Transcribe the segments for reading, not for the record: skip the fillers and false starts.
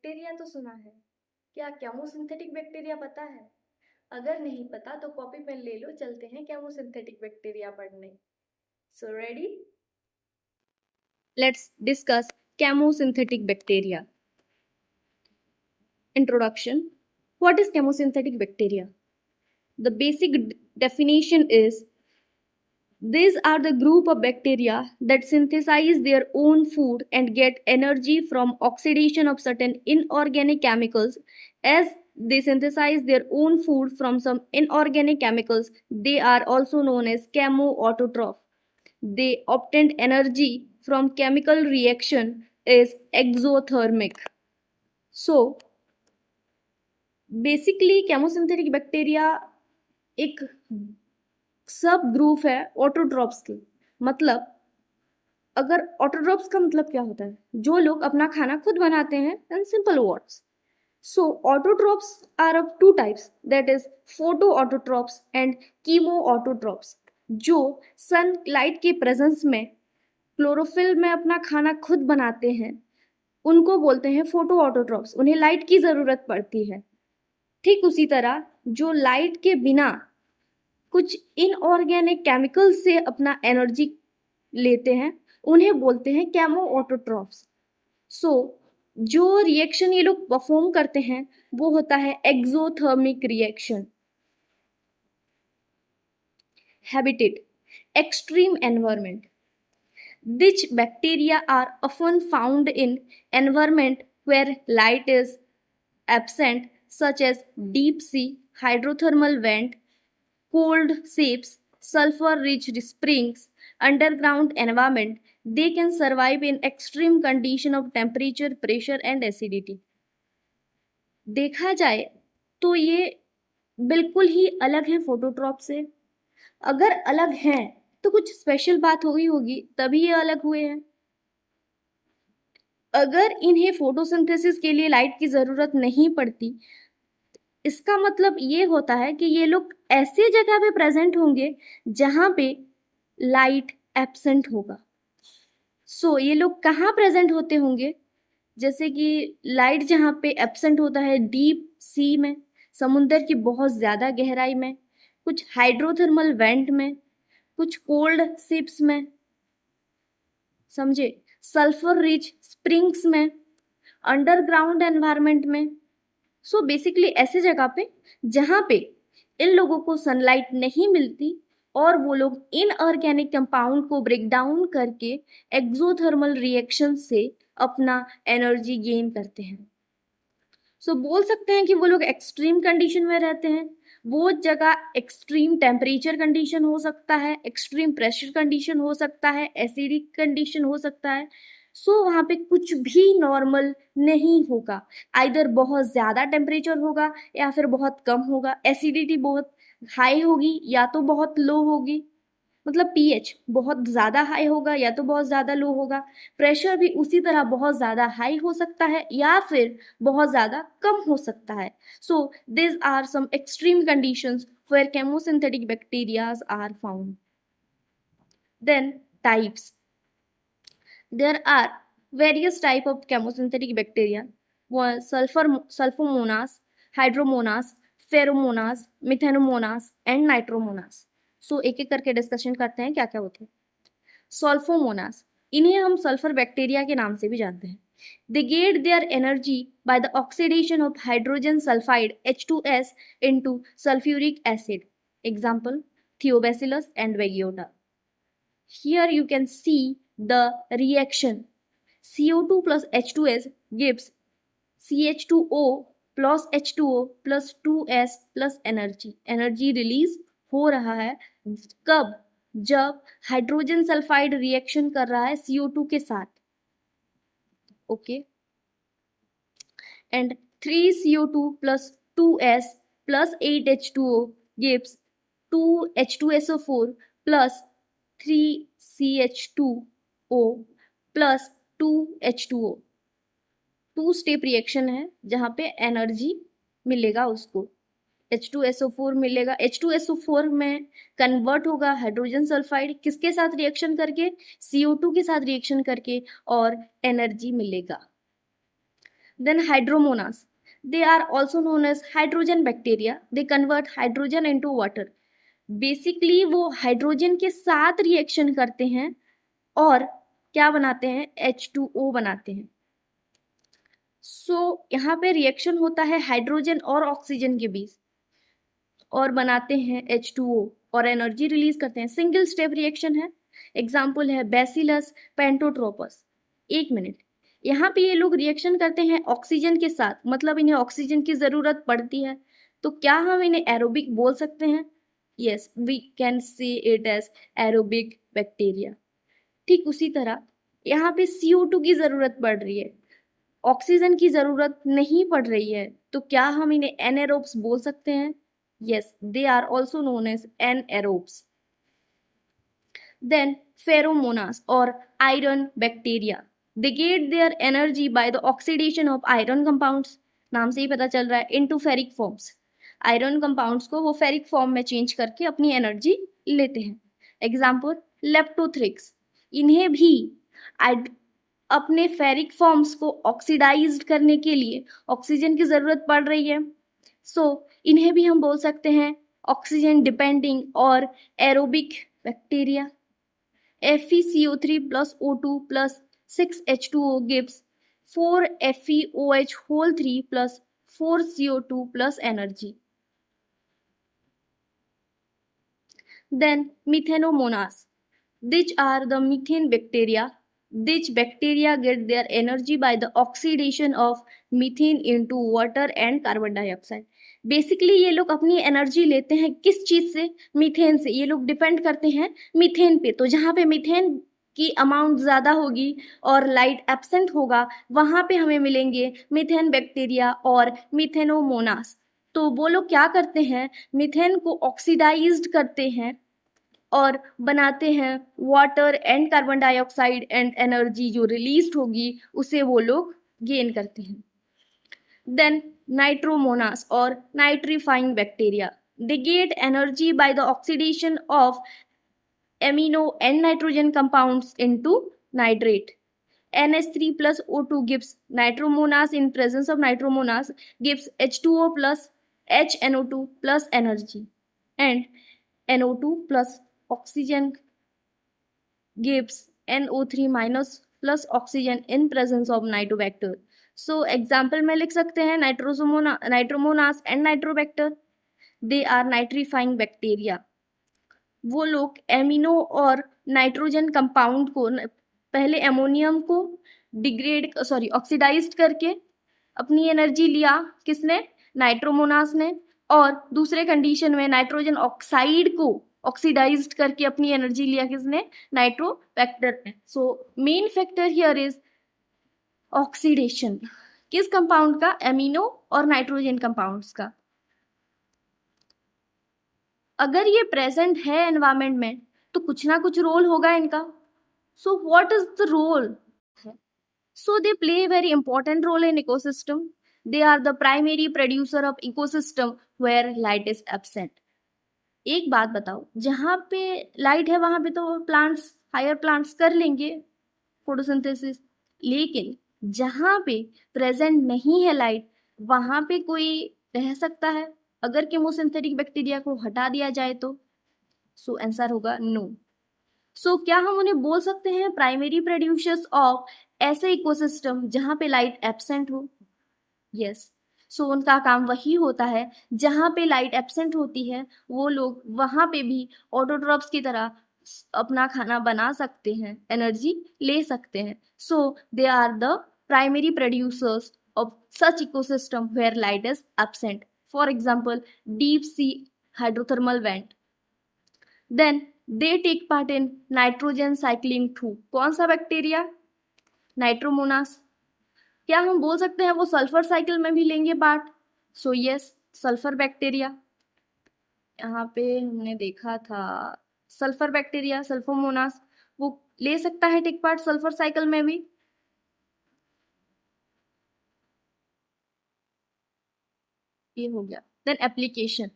Bacteria तो सुना है, क्या केमोसिंथेटिक बैक्टीरिया पता है? अगर नहीं पता तो कॉपी पेन ले लो, चलते हैं केमोसिंथेटिक बैक्टीरिया पढ़ने। So ready? Let's discuss chemosynthetic bacteria. Introduction. What is chemosynthetic bacteria? The basic definition is these are the group of bacteria that synthesize their own food and get energy from oxidation of certain inorganic chemicals. As they synthesize their own food from some inorganic chemicals, they are also known as chemoautotroph. They obtain energy from chemical reaction is exothermic. So basically chemosynthetic bacteria एक सब group है autotrophs के। मतलब अगर autotrophs का मतलब क्या होता है, जो लोग अपना खाना खुद बनाते हैं in simple words. So autotrophs are of two types, that is photoautotrophs and chemoautotrophs. जो सनलाइट के प्रेजेंस में क्लोरोफिल में अपना खाना खुद बनाते हैं उनको बोलते हैं फोटो ऑटोट्रॉप्स, उन्हें लाइट की जरूरत पड़ती है। ठीक उसी तरह जो लाइट के बिना कुछ इनऑर्गेनिक केमिकल से अपना एनर्जी लेते हैं उन्हें बोलते हैं कैमो ऑटोट्रॉफ्स। सो जो रिएक्शन ये लोग परफॉर्म करते हैं वो होता है exothermic reaction. Habitat, extreme environment. Which bacteria are often found in environment where light is absent, such as deep sea, hydrothermal vent, cold seeps, sulfur-rich springs, underground environment. They can survive in extreme condition of temperature, pressure and acidity. देखा जाए तो ये बिल्कुल ही अलग है फोटोट्रॉप से। अगर अलग हैं तो कुछ स्पेशल बात हुई होगी तभी ये अलग हुए हैं। अगर इन्हें फोटोसिंथेसिस के लिए लाइट की जरूरत नहीं पड़ती, इसका मतलब ये होता है कि ये लोग ऐसे जगह पे प्रेजेंट होंगे जहां पे लाइट एब्सेंट होगा। सो ये लोग कहाँ प्रेजेंट होते होंगे? जैसे कि लाइट जहाँ पे एब्सेंट होता है डीप सी में, समुद्र की बहुत ज्यादा गहराई में, कुछ हाइड्रोथर्मल वेंट में, कुछ कोल्ड सिप्स में, समझे, सल्फर रिच स्प्रिंग्स में, अंडरग्राउंड एनवायरनमेंट में। सो बेसिकली ऐसे जगह पे जहां पे इन लोगों को सनलाइट नहीं मिलती और वो लोग इनऑर्गेनिक कंपाउंड को ब्रेक डाउन करके एक्सोथर्मल रिएक्शन से अपना एनर्जी गेन करते हैं। सो बोल सकते हैं कि वो लोग एक्सट्रीम कंडीशन में रहते हैं। वो जगह एक्सट्रीम टेम्परेचर कंडीशन हो सकता है, एक्सट्रीम प्रेशर कंडीशन हो सकता है, एसिडिक कंडीशन हो सकता है। सो वहाँ पे कुछ भी नॉर्मल नहीं होगा, आइदर बहुत ज़्यादा टेम्परेचर होगा या फिर बहुत कम होगा, एसिडिटी बहुत हाई होगी या तो बहुत लो होगी, मतलब पीएच बहुत ज़्यादा हाई होगा या तो बहुत ज़्यादा लो होगा, प्रेशर भी उसी तरह बहुत ज़्यादा हाई हो सकता है या फिर बहुत ज़्यादा कम हो सकता है। So this are some extreme conditions where chemosynthetic bacteria are found. Then types. There are various type of chemosynthetic bacteria. One, sulfomonas, hydromonas, pheromonas, methanomonas and nitromonas. सो एक एक करके डिस्कशन करते हैं क्या क्या होते हैं। सल्फोमोनास, इन्हें हम सल्फर बैक्टीरिया के नाम से भी जानते हैं। They get their energy by the oxidation of hydrogen sulphide H2S into sulfuric acid. Example, Thiobacillus and Vagiota. Here you can see the reaction. CO2 plus H2S gives CH2O plus H2O plus 2S plus energy. Energy release हो रहा है कब? जब hydrogen sulphide reaction कर रहा है CO2 के साथ। Okay, and 3CO2 plus 2S plus 8H2O gives 2H2SO4 plus 3CH2O plus 2H2O। Two step reaction है जहाँ पे एनर्जी मिलेगा उसको, H2SO4 मिलेगा, H2SO4 में कन्वर्ट होगा हाइड्रोजन सल्फाइड किसके साथ रिएक्शन करके? CO2 के साथ रिएक्शन करके, और एनर्जी मिलेगा। Then hydromonas, they are also known as hydrogen bacteria. They convert hydrogen into water. Basically वो हाइड्रोजन के साथ रिएक्शन करते हैं और क्या बनाते हैं, H2O बनाते हैं. यहाँ पे रिएक्शन होता है हाइड्रोजन और ऑक्सीजन के बीच और बनाते हैं H2O और एनर्जी रिलीज करते हैं. सिंगल स्टेप रिएक्शन है. एग्जाम्पल है बैसिलस पेंटोट्रोपस. 1 मिनट, यहाँ पे ये लोग रिएक्शन करते हैं ऑक्सीजन के साथ, मतलब इन्हें ऑक्सीजन की जरूरत पड़ती है. तो क्या हम इन्हें एरोबिक बोल सकते हैं? Yes, we can say it as aerobic bacteria. ठीक उसी तरह यहाँ पे CO2 की जरूरत पड़ रही है, ऑक्सीजन की जरूरत नहीं पड़ रही है, तो क्या हम इन्हें एनएरोब्स बोल सकते हैं? Yes, they are also known as anaerobes. Then pheromonas or iron bacteria, they get their energy by the oxidation of iron compounds. नाम से ही पता चल रहा है, into ferric forms. Iron compounds को वो फेरिक फॉर्म में चेंज करके अपनी एनर्जी लेते हैं. एग्जाम्पल लेप्टोथ्रिक्स, इन्हें भी अपने फेरिक फॉर्म्स को ऑक्सीडाइज्ड करने के लिए ऑक्सीजन की जरूरत पड़ रही है. इन्हें भी हम बोल सकते हैं ऑक्सीजन डिपेंडिंग और aerobic bacteria. FeCO3 plus O2 plus 6H2O gives 4FeOH whole 3 plus 4CO2 plus energy. Then methanomonas, which are the methane bacteria. Which bacteria get their energy by the oxidation of methane into water and carbon dioxide. Basically ये लोग अपनी energy लेते हैं किस चीज से? Methane से. ये लोग डिपेंड करते हैं मीथेन पे. तो जहाँ पे मीथेन की अमाउंट ज़्यादा होगी और लाइट एब्सेंट होगा, वहाँ पे हमें मिलेंगे मीथेन बैक्टीरिया और मीथेनोमोनास. तो वो लोग क्या करते हैं, मीथेन को ऑक्सीडाइज्ड करते हैं और बनाते हैं water and carbon dioxide, and energy जो रिलीज होगी उसे वो लोग गेन करते हैं. देन नाइट्रोमोनास और nitrifying bacteria, they get energy by the oxidation of amino and nitrogen compounds into nitrate. NH3 plus O2 gives nitromonas. In presence of nitromonas gives H2O plus HNO2 plus energy, and NO2 plus oxygen gives NO3 minus plus oxygen in presence of nitrobacter. Example में लिख सकते हैं nitrosomonas and nitrobacter, they are nitrifying bacteria. वो लोग amino और nitrogen compound को, पहले ammonium को ऑक्सीडाइज्ड करके अपनी एनर्जी लिया किसने? नाइट्रोमोनास ने. और दूसरे कंडीशन में नाइट्रोजन ऑक्साइड को ऑक्सीडाइज्ड करके अपनी एनर्जी लिया किसने? नाइट्रोबैक्टर ने. Main factor here is oxidation. किस कंपाउंड का? एमिनो और नाइट्रोजन कंपाउंड्स का. अगर ये प्रेजेंट है एनवायरमेंट में तो कुछ ना कुछ रोल होगा इनका. What is the role? They play very important role in ecosystem. They are the primary producer of ecosystem where light is absent. एक बात बताओ, जहाँ पे लाइट है वहां पे तो प्लांट्स, हायर प्लांट्स कर लेंगे फोटोसिंथेसिस, लेकिन जहाँ पे प्रेजेंट नहीं है लाइट, वहां पे कोई रह सकता है अगर केमोसिंथेटिक बैक्टीरिया को हटा दिया जाए तो? आंसर होगा नो. क्या हम उन्हें बोल सकते हैं प्राइमरी प्रोड्यूसर्स ऑफ ऐसे इकोसिस्टम जहाँ पे लाइट एब्सेंट हो? यस. उनका काम वही होता है जहाँ पे लाइट एब्सेंट होती है, वो लोग वहां पे भी ऑटोट्रॉप्स की तरह अपना खाना बना सकते हैं, एनर्जी ले सकते हैं. They are the primary producers of such ecosystem where light is absent. For example deep sea hydrothermal vent. Then they take part in nitrogen cycling through. कौन सा बैक्टीरिया? नाइट्रोमोनास. क्या हम बोल सकते हैं वो सल्फर साइकिल में भी लेंगे पार्ट? Yes, sulphur bacteria. यहाँ पे हमने देखा था सल्फर बैक्टीरिया, सल्फोमोनास, वो ले सकता है टेक पार्ट सल्फर साइकिल में भी. ये हो गया. Then application.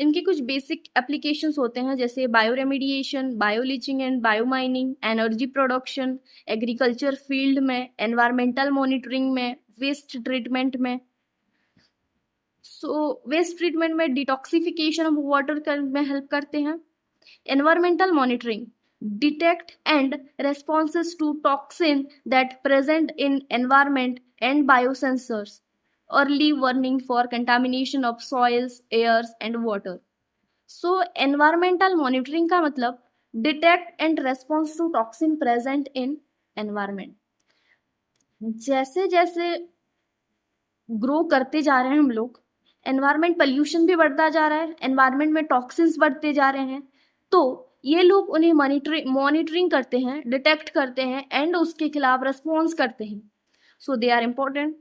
इनके कुछ बेसिक एप्लीकेशंस होते हैं जैसे bioremediation, bioleaching and biomining, energy production, agriculture field में, एनवायरमेंटल मॉनिटरिंग में, वेस्ट ट्रीटमेंट में। वेस्ट ट्रीटमेंट में डिटॉक्सिफिकेशन ऑफ वाटर में हेल्प करते हैं। Environmental monitoring, detect and responses to toxin that present in environment and biosensors, early warning for contamination of soils, airs and water. So environmental monitoring का मतलब detect and response to toxin present in environment. जैसे जैसे grow करते जा रहे हैं हम लोग, एनवायरमेंट पोल्यूशन भी बढ़ता जा रहा है, एनवायरमेंट में टॉक्सिन्स बढ़ते जा रहे हैं, तो ये लोग उन्हें मॉनिटरिंग करते हैं, डिटेक्ट करते हैं एंड उसके खिलाफ रेस्पॉन्स करते हैं। सो दे आर इम्पोर्टेंट।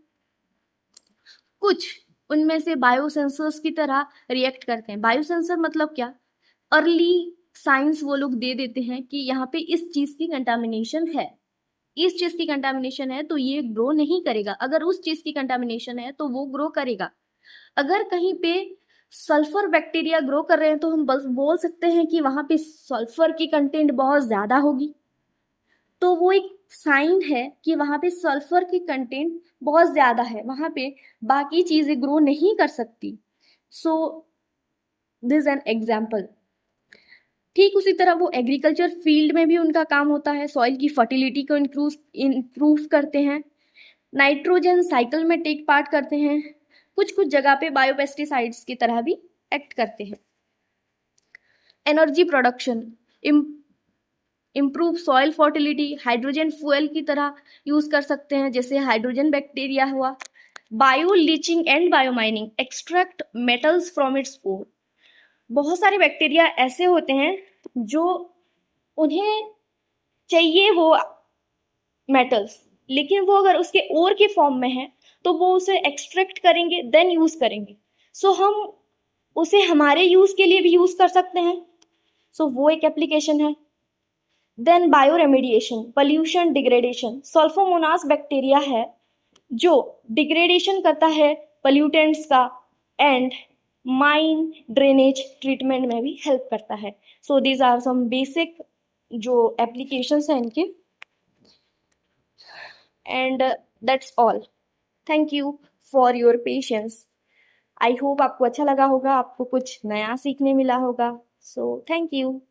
कुछ उनमें से बायोसेंसर्स की तरह रिएक्ट करते हैं। बायोसेंसर मतलब क्या? अर्ली साइंस वो लोग दे देते हैं कि यहाँ पे इस चीज की कंटामिनेशन है, इस चीज की कंटामिनेशन है तो ये ग्रो नहीं करेगा, अगर उस चीज की कंटामिनेशन है तो वो ग्रो करेगा। अगर कहीं पे सल्फर बैक्टीरिया ग्रो कर रहे हैं तो हम बस बोल सकते हैं कि वहां पे सल्फर की कंटेंट बहुत ज्यादा होगी, तो वो एक साइन है कि वहां पे सल्फर की कंटेंट बहुत ज्यादा है, वहां पे बाकी चीजें ग्रो नहीं कर सकती। So this an example. ठीक उसी तरह वो एग्रीकल्चर फील्ड में भी उनका काम होता है, सॉइल की फर्टिलिटी को इंप्रूव करते हैं, नाइट्रोजन साइकिल में टेक पार्ट करते हैं, कुछ कुछ जगह पे बायोपेस्टिसाइड्स की तरह भी एक्ट करते हैं। Energy production, improve soil fertility, hydrogen fuel की तरह यूज कर सकते हैं, जैसे हाइड्रोजन बैक्टीरिया हुआ। Bio leaching and biomining, extract metals from its core. बहुत सारे बैक्टीरिया ऐसे होते हैं जो उन्हें चाहिए वो मेटल्स, लेकिन वो अगर उसके ओर के फॉर्म में है तो वो उसे एक्सट्रैक्ट करेंगे देन यूज करेंगे। सो हम उसे हमारे यूज के लिए भी यूज कर सकते हैं। सो वो एक एप्लीकेशन है। Then bioremediation, pollution degradation, sulfomonas bacteria है जो डिग्रेडेशन करता है पोल्यूटेंट्स का एंड माइन ड्रेनेज ट्रीटमेंट में भी हेल्प करता है। So these are some basic जो एप्लीकेशंस हैं इनके, and that's all. Thank you for your patience. I hope आपको अच्छा लगा होगा, आपको कुछ नया सीखने मिला होगा। So thank you.